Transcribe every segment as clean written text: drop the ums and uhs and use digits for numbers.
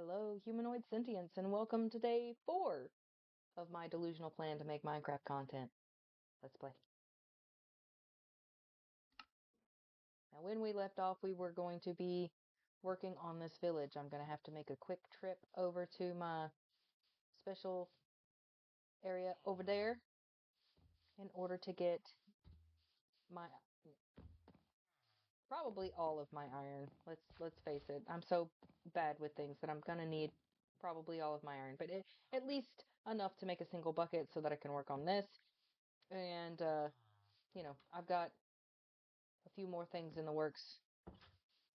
Hello, humanoid sentients, and welcome to day 4 of my delusional plan to make Minecraft content. Let's play. Now, when we left off, we were going to be working on this village. I'm going to have to make a quick trip over to my special area over there in order to get my probably all of my iron. Let's face it. I'm so bad with things that I'm going to need probably all of my iron, but at least enough to make a single bucket so that I can work on this. And I've got a few more things in the works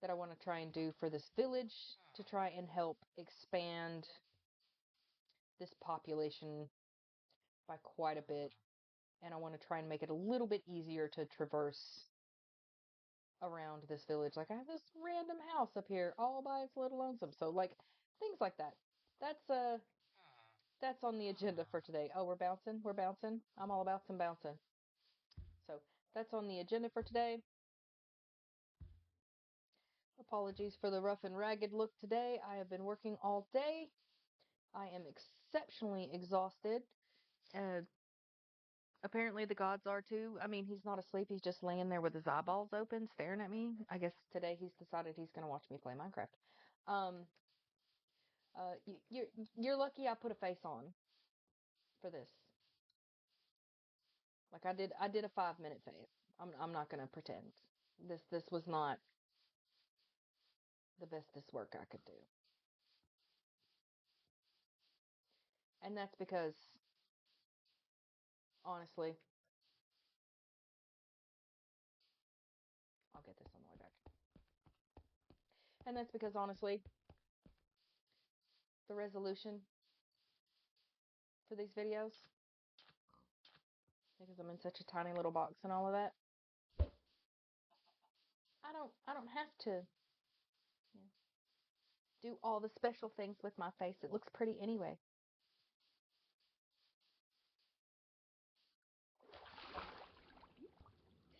that I want to try and do for this village to try and help expand this population by quite a bit. And I want to try and make it a little bit easier to traverse around this village. Like, I have this random house up here all by its little lonesome. So, like, things like that. That's on the agenda for today. Oh, we're bouncing. We're bouncing. I'm all about some bouncing. So that's on the agenda for today. Apologies for the rough and ragged look today. I have been working all day. I am exceptionally exhausted. Apparently the gods are too. I mean, he's not asleep. He's just laying there with his eyeballs open, staring at me. I guess today he's decided he's going to watch me play Minecraft. Um, you're lucky I put a face on for this. Like I did a 5-minute face. I'm not going to pretend. This was not the bestest work I could do. And that's because, honestly, I'll get this on the way back. And that's because, honestly, the resolution for these videos, because I'm in such a tiny little box and all of that, I don't have to, do all the special things with my face. It looks pretty anyway.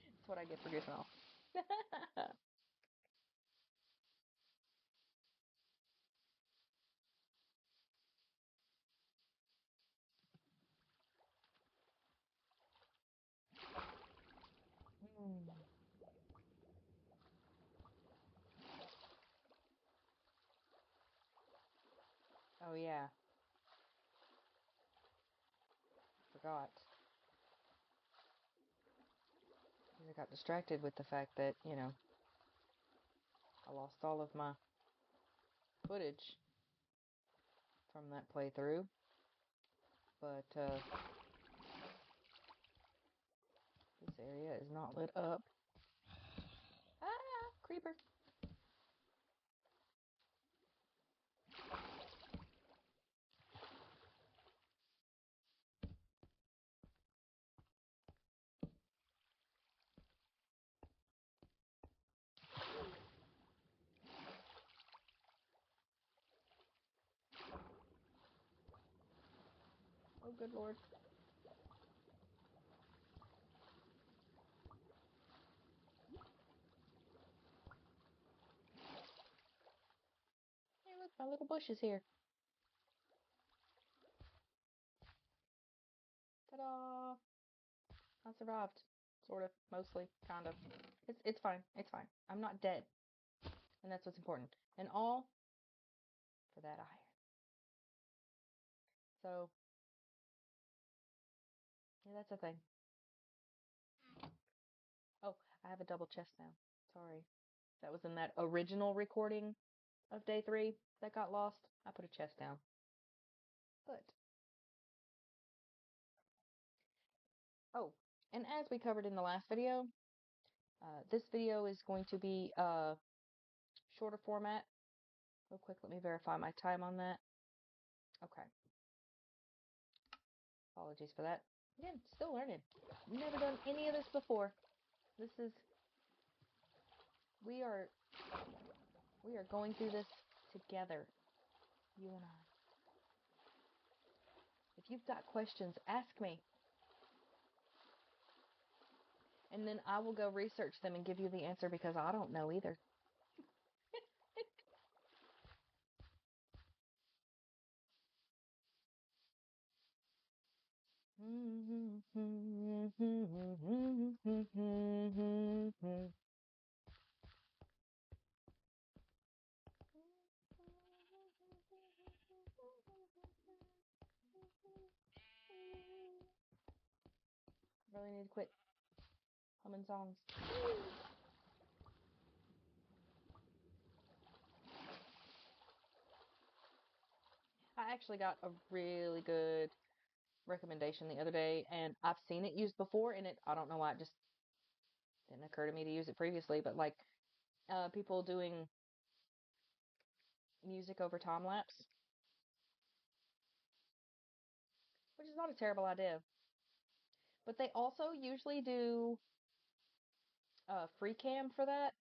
That's what I get for goofing off. Hmm. Oh yeah, forgot. I got distracted with the fact that, I lost all of my footage from that playthrough. But this area is not lit up. Ah, creeper. Oh, good lord. Hey, look, my little bush is here. Ta-da! I survived. Sort of. Mostly. Kind of. It's fine. It's fine. I'm not dead. And that's what's important. And all for that iron. So, yeah, that's a thing. Oh, I have a double chest now. Sorry. That was in that original recording of day 3 that got lost. I put a chest down. But, oh, and as we covered in the last video, this video is going to be shorter format. Real quick, let me verify my time on that. Okay. Apologies for that. Again, still learning. Never done any of this before. This is, we are going through this together. You and I. If you've got questions, ask me. And then I will go research them and give you the answer because I don't know either. really need to quit humming songs. I actually got a really good recommendation the other day, and I've seen it used before, and I don't know why it just didn't occur to me to use it previously, but like people doing music over time lapse, which is not a terrible idea. But they also usually do free cam for that.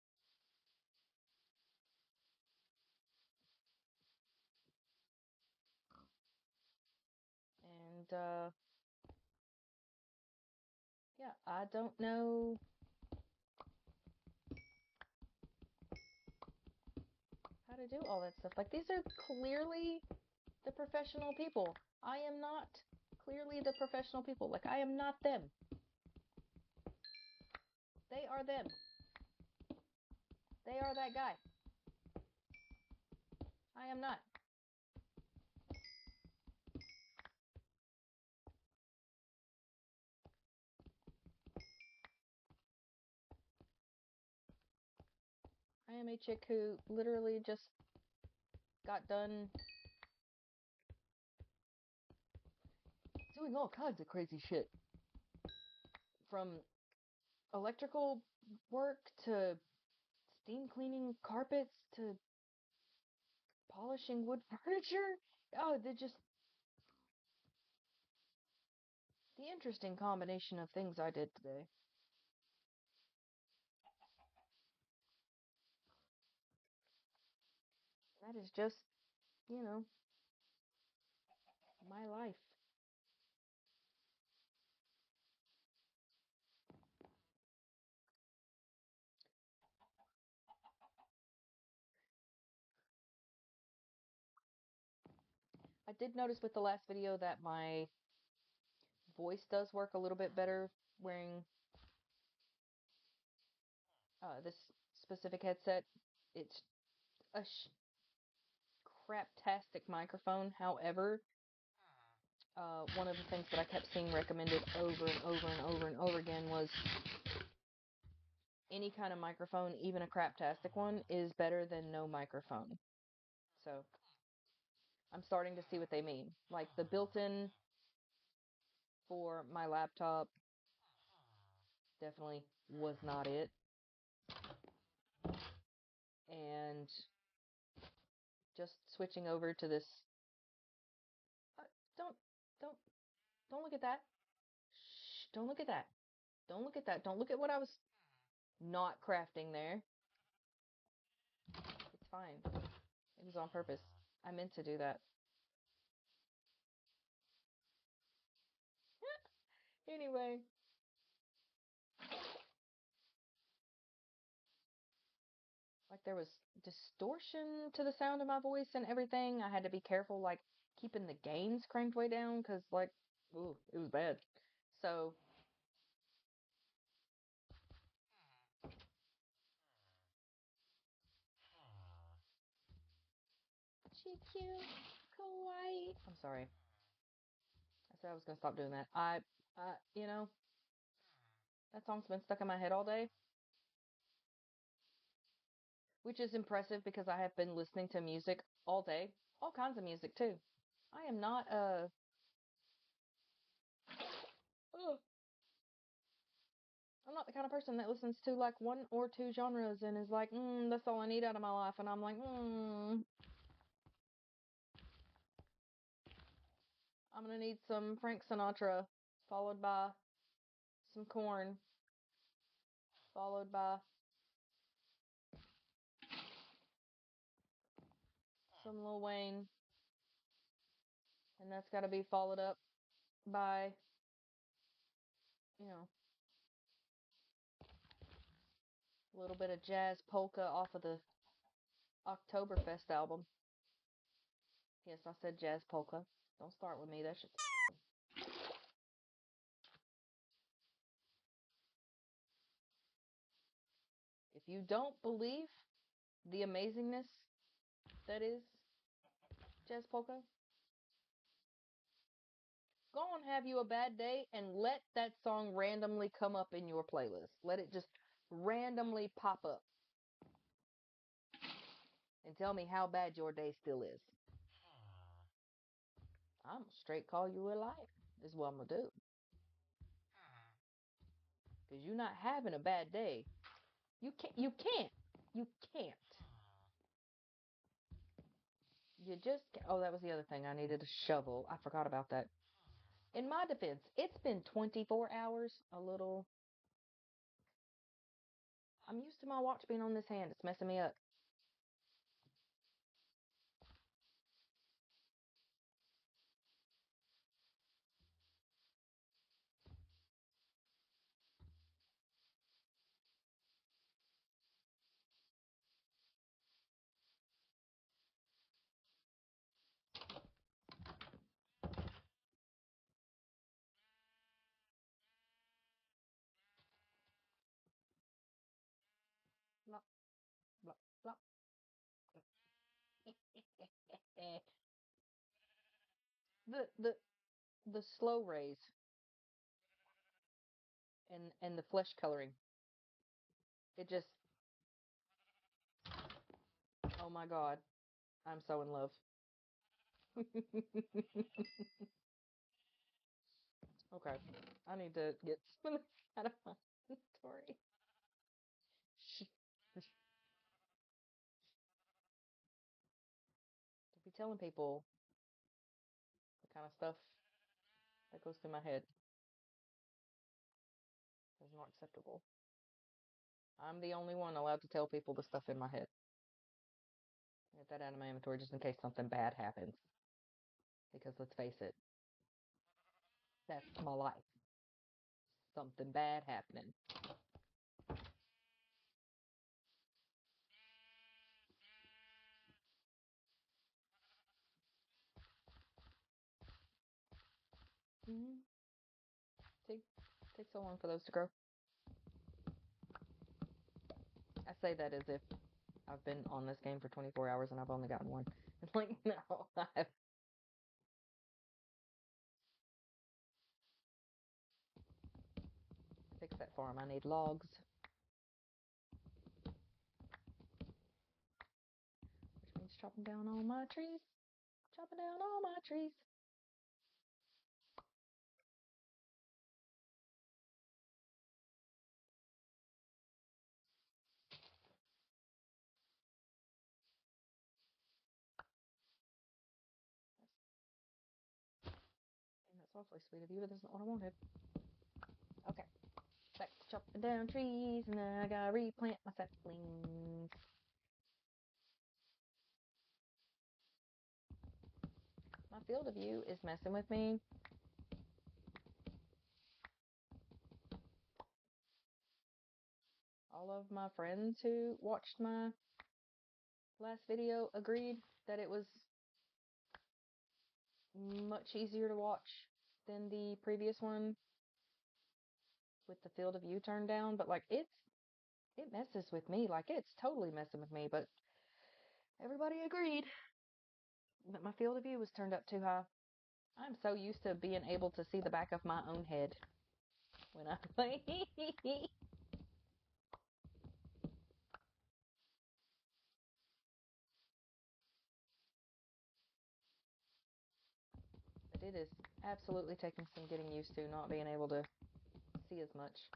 And yeah, I don't know how to do all that stuff. Like, these are clearly the professional people. I am not clearly the professional people. Like, I am not them. They are them. They are that guy. I am not. I am a chick who literally just got done doing all kinds of crazy shit. From electrical work to steam cleaning carpets to polishing wood furniture. Oh, they're just the interesting combination of things I did today. That is just, you know, my life. I did notice with the last video that my voice does work a little bit better wearing this specific headset. It's a craptastic microphone. However, one of the things that I kept seeing recommended over and over and over and over again was any kind of microphone, even a craptastic one, is better than no microphone. So I'm starting to see what they mean. Like the built-in for my laptop definitely was not it. And just switching over to this. Uh, don't, don't, don't look at that. Shh, don't look at that. Don't look at that. Don't look at what I was not crafting there. It's fine. It was on purpose. I meant to do that. Anyway, like there was distortion to the sound of my voice and everything. I had to be careful, like keeping the gains cranked way down, because like, ooh, it was bad. So GQ kawaii. I'm sorry. I said I was gonna stop doing that. You know, that song's been stuck in my head all day, which is impressive because I have been listening to music all day, all kinds of music too. I am not ugh, I'm not the kind of person that listens to like one or two genres and is like, that's all I need out of my life. And I'm like, I'm gonna need some Frank Sinatra, followed by some Korn, followed by some Lil Wayne, and that's got to be followed up by, you know, a little bit of jazz polka off of the Oktoberfest album. Yes, I said jazz polka. Don't start with me. That shit's. If you don't believe the amazingness that is jazz polka, go and have you a bad day and let that song randomly come up in your playlist. Let it just randomly pop up. And tell me how bad your day still is. I'm gonna straight call you a liar, is what I'm gonna do. Because you're not having a bad day. You can't. You can't. You can't. You just can't. Oh, that was the other thing. I needed a shovel. I forgot about that. In my defense, it's been 24 hours. A little. I'm used to my watch being on this hand. It's messing me up. Blah, blah, blah. The slow rays and the flesh coloring. It just, oh my god, I'm so in love. Okay, I need to get some of this out of my inventory. To be telling people the kind of stuff that goes through my head is not acceptable. I'm the only one allowed to tell people the stuff in my head. Get that out of my inventory just in case something bad happens. Because let's face it, that's my life. Something bad happening. Mm-hmm. Take so long for those to grow. I say that as if I've been on this game for 24 hours and I've only gotten one. It's like, no, I've... Fix that farm. I need logs. Which means chopping down all my trees. Chopping down all my trees. And that's awfully sweet of you, but that's not what I wanted. Okay. Back to chopping down trees, and then I gotta replant my saplings. My field of view is messing with me. All of my friends who watched my last video agreed that it was much easier to watch than the previous one with the field of view turned down, but like it messes with me. Like it's totally messing with me, but everybody agreed that my field of view was turned up too high. I'm so used to being able to see the back of my own head when I play. But it is absolutely taking some getting used to not being able to see as much.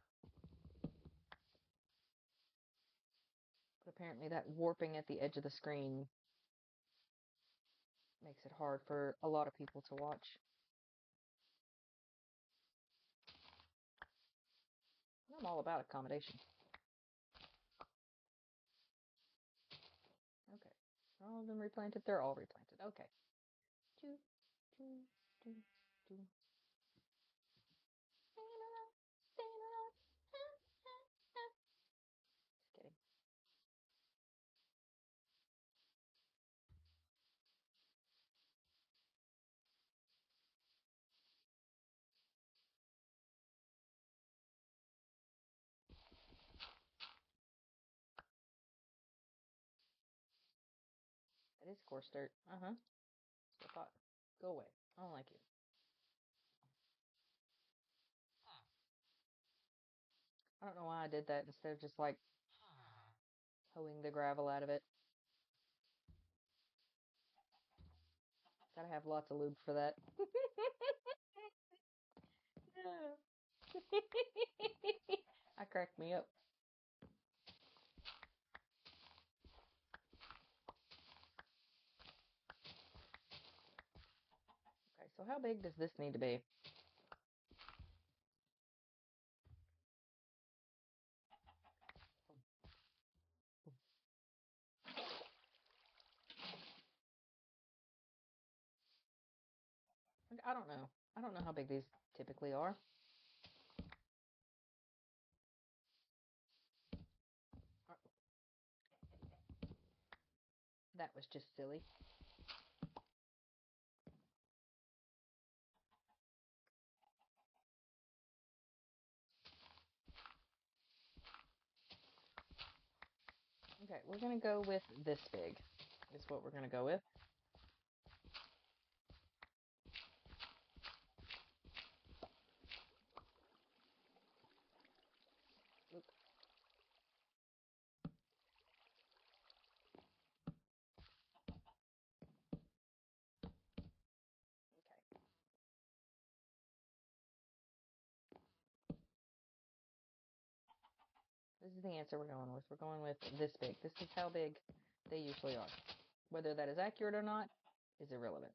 But apparently that warping at the edge of the screen makes it hard for a lot of people to watch. I'm all about accommodation. Okay. Are all of them replanted? They're all replanted. Okay. Choo, choo, choo, choo. Just kidding. That is coarse dirt. Uh-huh. That's what I thought. Go away. I don't like you. I don't know why I did that instead of just like hoeing the gravel out of it. Gotta have lots of lube for that. I cracked me up. Okay, so how big does this need to be? I don't know. I don't know how big these typically are. That was just silly. Okay, we're gonna go with this big, is what we're gonna go with. Oop. Okay. This is the answer we're going with. We're going with this big. This is how big they usually are. Whether that is accurate or not is irrelevant.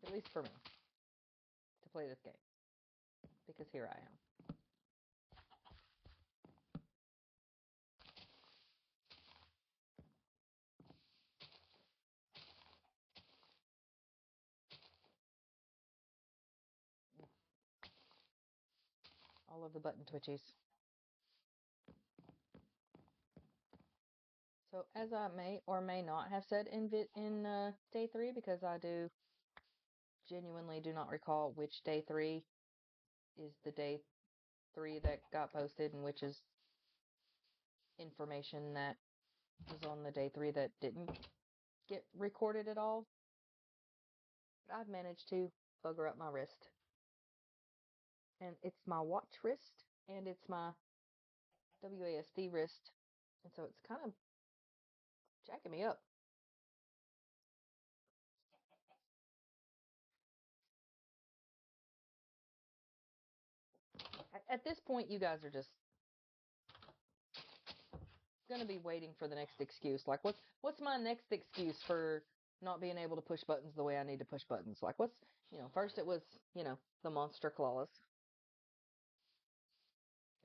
At least for me, to play this game. Because here I am. All of the button twitchies. So as I may or may not have said in day 3, because I genuinely do not recall which day 3 is the day 3 that got posted and which is information that was on the day 3 that didn't get recorded at all. But I've managed to bugger up my wrist. And it's my watch wrist and it's my WASD wrist. And so it's kind of jacking me up. At this point, you guys are just gonna be waiting for the next excuse. Like, what's my next excuse for not being able to push buttons the way I need to push buttons? Like, first it was, the monster claws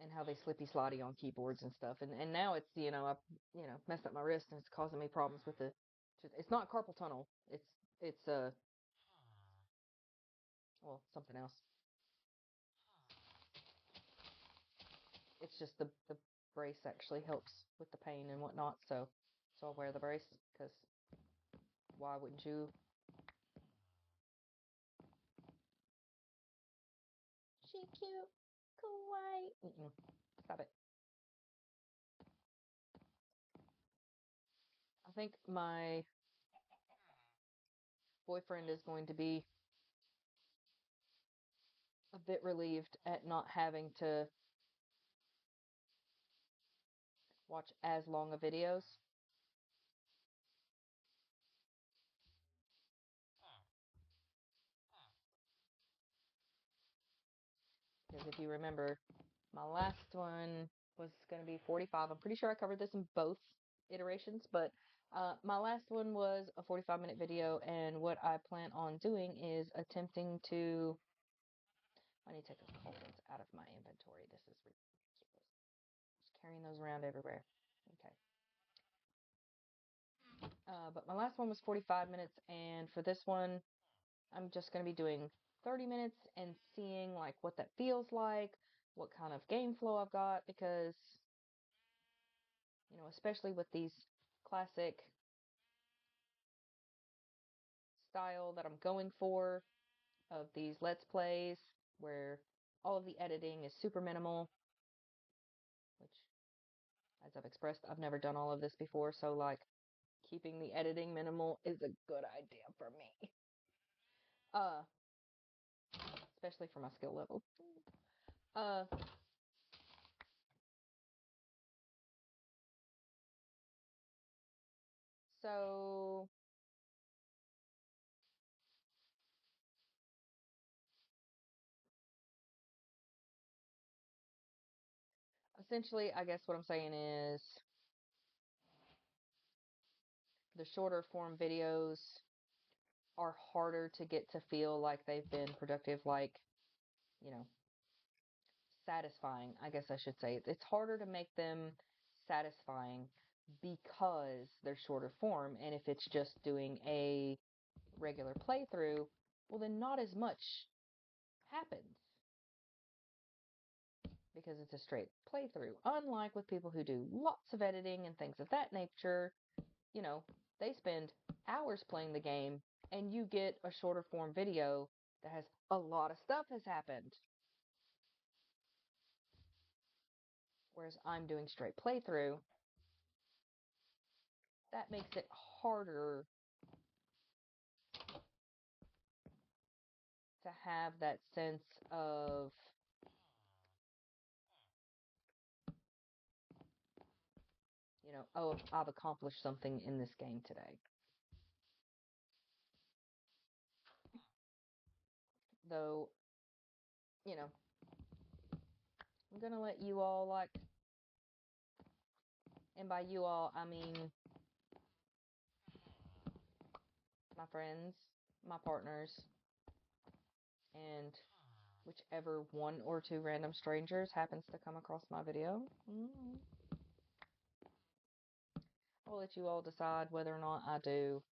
and how they slippy slotty on keyboards and stuff. And now it's, I messed up my wrist and it's causing me problems with it's not carpal tunnel. It's well, something else. It's just the brace actually helps with the pain and whatnot. So I'll wear the brace because why wouldn't you? She cute, kawaii. Stop it. I think my boyfriend is going to be a bit relieved at not having to watch as long of videos. Because if you remember, my last one was going to be 45. I'm pretty sure I covered this in both iterations, but my last one was a 45-minute video, and what I plan on doing is attempting to... I need to take those cauldrons out of my inventory. This is ridiculous. Just carrying those around everywhere. Okay. But my last one was 45 minutes, and for this one, I'm just going to be doing 30 minutes and seeing like what that feels like, what kind of game flow I've got, because, especially with these classic style that I'm going for of these Let's Plays, where all of the editing is super minimal, which, as I've expressed, I've never done all of this before, so like keeping the editing minimal is a good idea for me. Uh, Especially for my skill level. Uh, so essentially, I guess what I'm saying is the shorter form videos are harder to get to feel like they've been productive, like, you know, satisfying, I guess I should say. It's harder to make them satisfying because they're shorter form. And if it's just doing a regular playthrough, well, then not as much happens because it's a straight playthrough. Unlike with people who do lots of editing and things of that nature, you know, they spend hours playing the game and you get a shorter form video that has a lot of stuff has happened. Whereas I'm doing straight playthrough, that makes it harder to have that sense of, oh, I've accomplished something in this game today. Though, I'm gonna let you all, like, and by you all, I mean my friends, my partners, and whichever one or two random strangers happens to come across my video. I'll let you all decide whether or not I do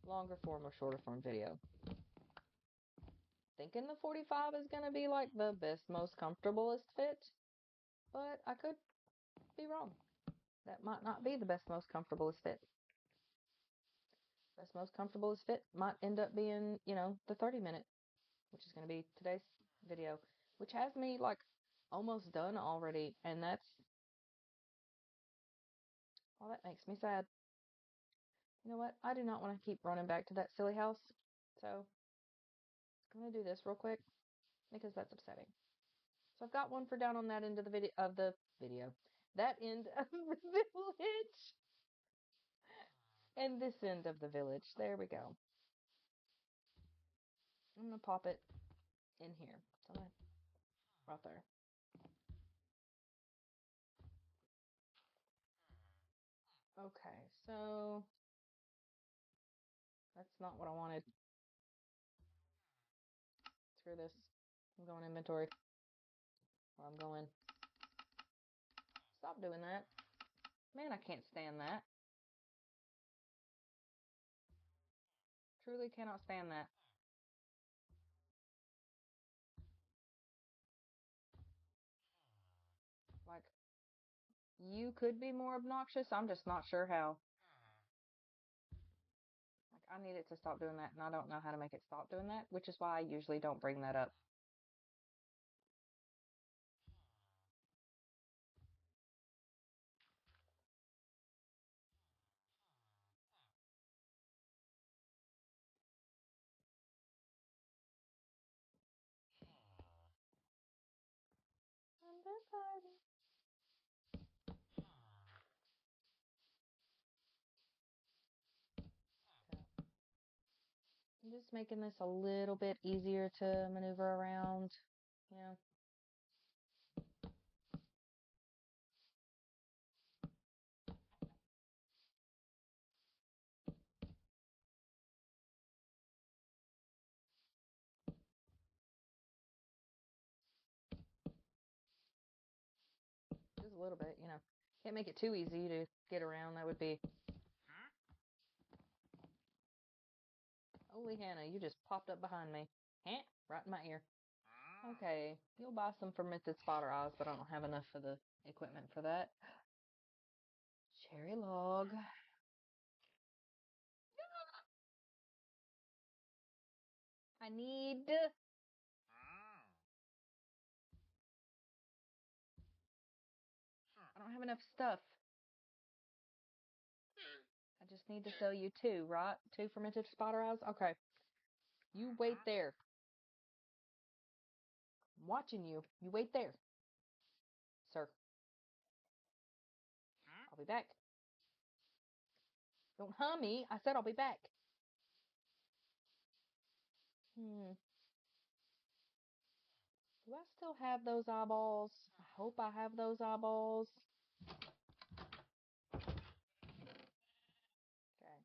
longer form or shorter form video. Thinking the 45 is going to be like the best, most comfortablest fit, but I could be wrong. That might not be the best, most comfortablest fit. Best, most comfortablest fit might end up being, the 30-minute, which is going to be today's video, which has me like almost done already, and that makes me sad. You know what? I do not want to keep running back to that silly house, so I'm going to do this real quick because that's upsetting. So I've got one for down on that end of the video, that end of the village, and this end of the village. There we go. I'm gonna pop it in here. So right there. Okay, so that's not what I wanted. Screw this. I'm going inventory. Or I'm going. Stop doing that. Man, I can't stand that. Truly cannot stand that. Like, you could be more obnoxious. I'm just not sure how. Like, I need it to stop doing that, and I don't know how to make it stop doing that, which is why I usually don't bring that up. I'm just making this a little bit easier to maneuver around, you know. Just a little bit, you know. Can't make it too easy to get around. That would be... Holy Hannah, you just popped up behind me. Huh? Right in my ear. Okay, you'll buy some fermented spider eyes, but I don't have enough for the equipment for that. Cherry log. I need... I don't have enough stuff. I just just need to sell you 2, right? 2 fermented spider eyes? Okay. You wait there. I'm watching you. You wait there. Sir. I'll be back. Don't hum me. I said I'll be back. Do I still have those eyeballs? I hope I have those eyeballs. Okay.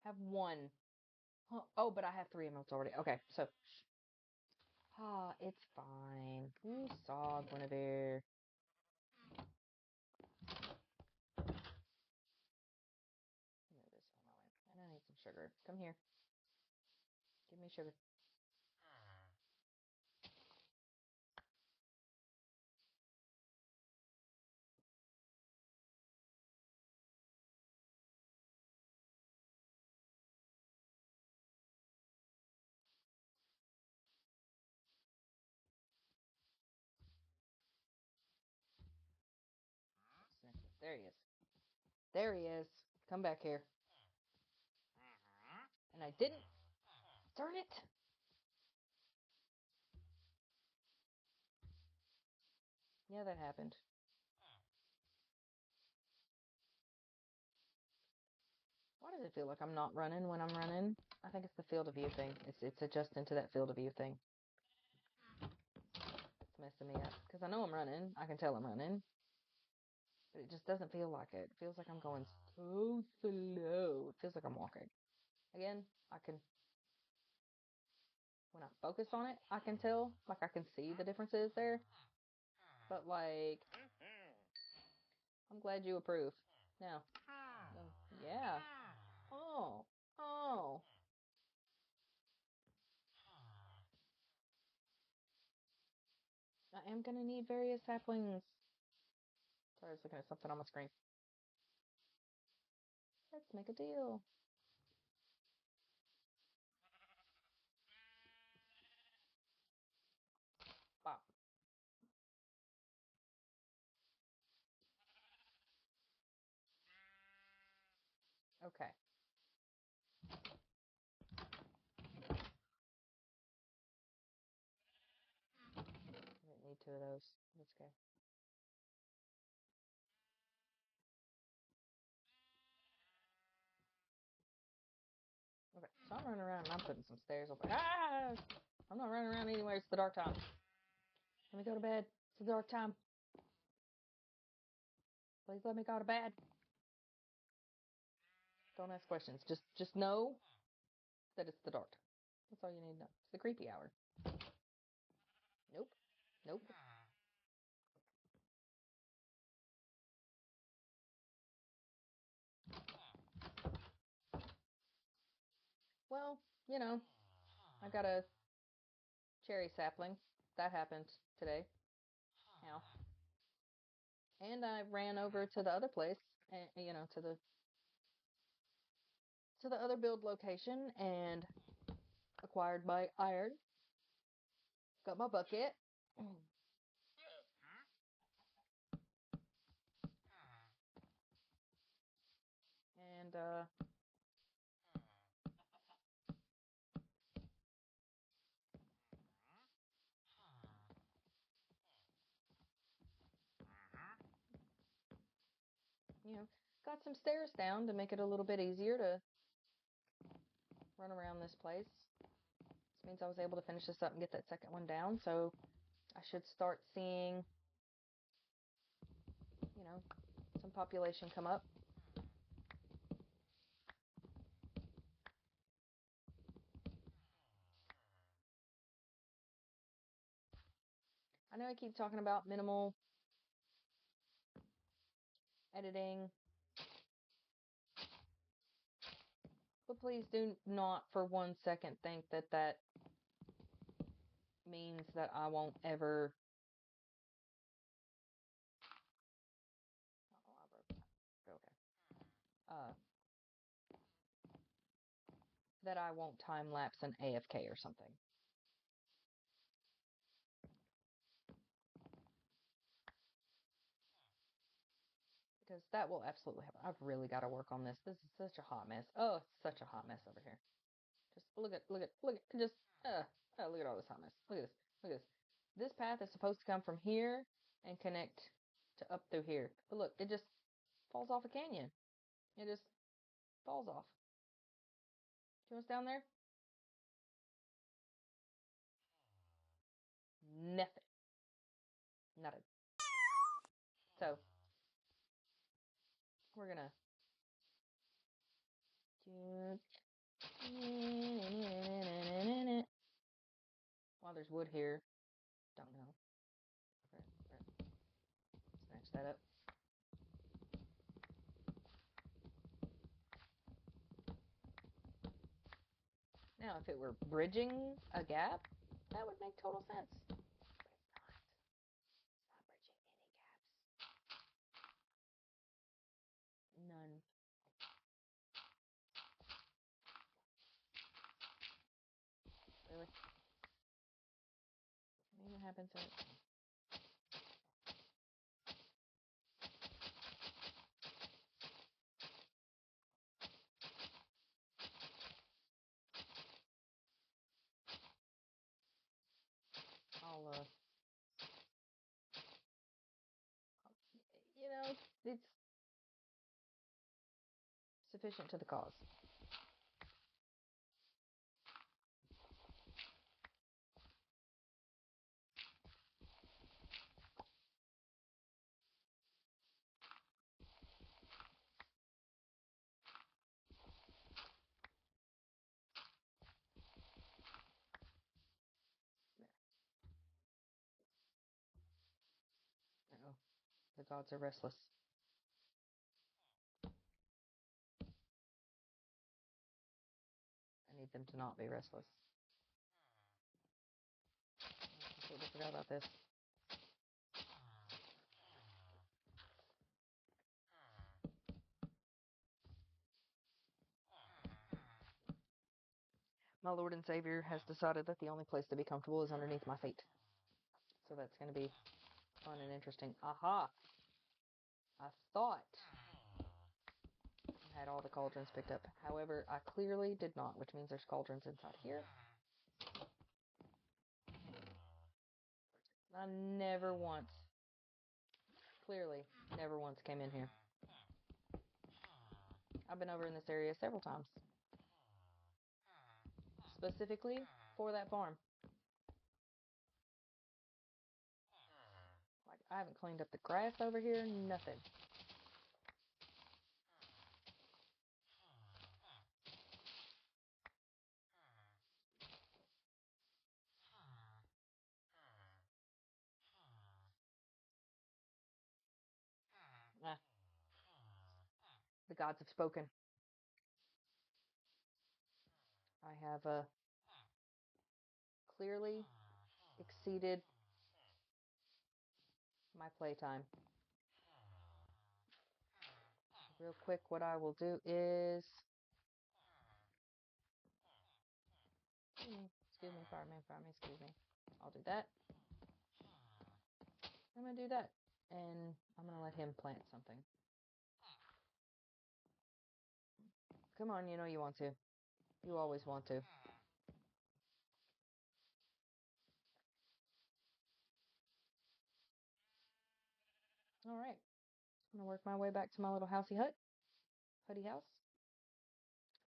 Have 1. Oh, but I have 3 emeralds already. Okay, so. It's fine. You saw Guinevere. Move this on my way. And I need some sugar. Come here. Give me sugar. There he is. There he is. Come back here. And I didn't. Darn it. Yeah, that happened. Why does it feel like I'm not running when I'm running? I think it's the field of view thing. It's adjusting to that field of view thing. It's messing me up. Because I know I'm running. I can tell I'm running. But it just doesn't feel like it. It feels like I'm going so slow. It feels like I'm walking. Again, I can... When I focus on it, I can tell. Like, I can see the differences there. But, like... I'm glad you approve. Now. Yeah. Oh. Oh. I am going to need various saplings. Sorry, I was looking at something on my screen. Let's make a deal. Wow. Okay. I didn't need 2 of those. That's okay. Okay, so I'm running around and I'm putting some stairs over. Ah! I'm not running around anywhere. It's the dark time. Let me go to bed. It's the dark time. Please let me go to bed. Don't ask questions. Just know that it's the dark time. That's all you need to know. It's the creepy hour. Nope. Nope. Well, you know, I got a cherry sapling. That happened today. Now. And I ran over to the other place, and, you know, to the other build location and acquired my iron. Got my bucket. And you know, got some stairs down to make it a little bit easier to run around this place. This means I was able to finish this up and get that second one down, so I should start seeing, you know, some population come up. I know I keep talking about minimal editing, but please do not for 1 second think that that means that I won't ever... Oh, I broke that. Okay. That I won't time lapse an AFK or something. because that will absolutely happen. I've really got to work on this. This is such a hot mess. Oh, it's such a hot mess over here. Just look at, just, look at all this hot mess. Look at this, look at this. This path is supposed to come from here and connect to up through here. But look, it just falls off a canyon. It just falls off. See what's down there? Nothing. Nothing. So, we're gonna while there's wood here, don't know. Snatch that up. Now, if it were bridging a gap, that would make total sense. But it's not. It's not bridging any gaps. None. Really? I mean, it happens. I'll, it's sufficient to the cause. Uh-oh. The gods are restless. I need them to not be restless. I completely forgot about this. My Lord and Savior has decided that the only place to be comfortable is underneath my feet. So that's going to be fun and interesting. Aha! I thought I had all the cauldrons picked up. However, I clearly did not, which means there's cauldrons inside here. I never once, clearly, never once came in here. I've been over in this area several times. Specifically for that farm. Like, I haven't cleaned up the grass over here, nothing. Ah, the gods have spoken. I have clearly exceeded my playtime. Real quick, what I will do is... Excuse me, fireman, excuse me. I'll do that. I'm going to do that. And I'm going to let him plant something. Come on, you know you want to. You always want to. Alright. I'm going to work my way back to my little huddy house.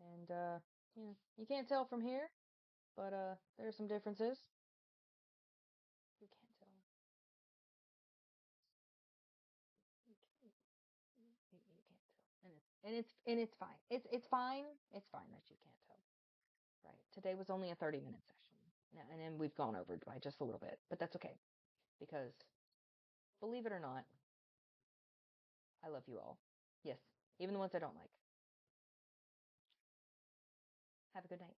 And, you can't tell from here, but, there are some differences. You can't tell. You can't tell. And it's fine. It's fine. It's fine that you can't tell. Right. Today was only a 30-minute session. And then we've gone over by just a little bit. But that's okay. Because, believe it or not, I love you all. Yes. Even the ones I don't like. Have a good night.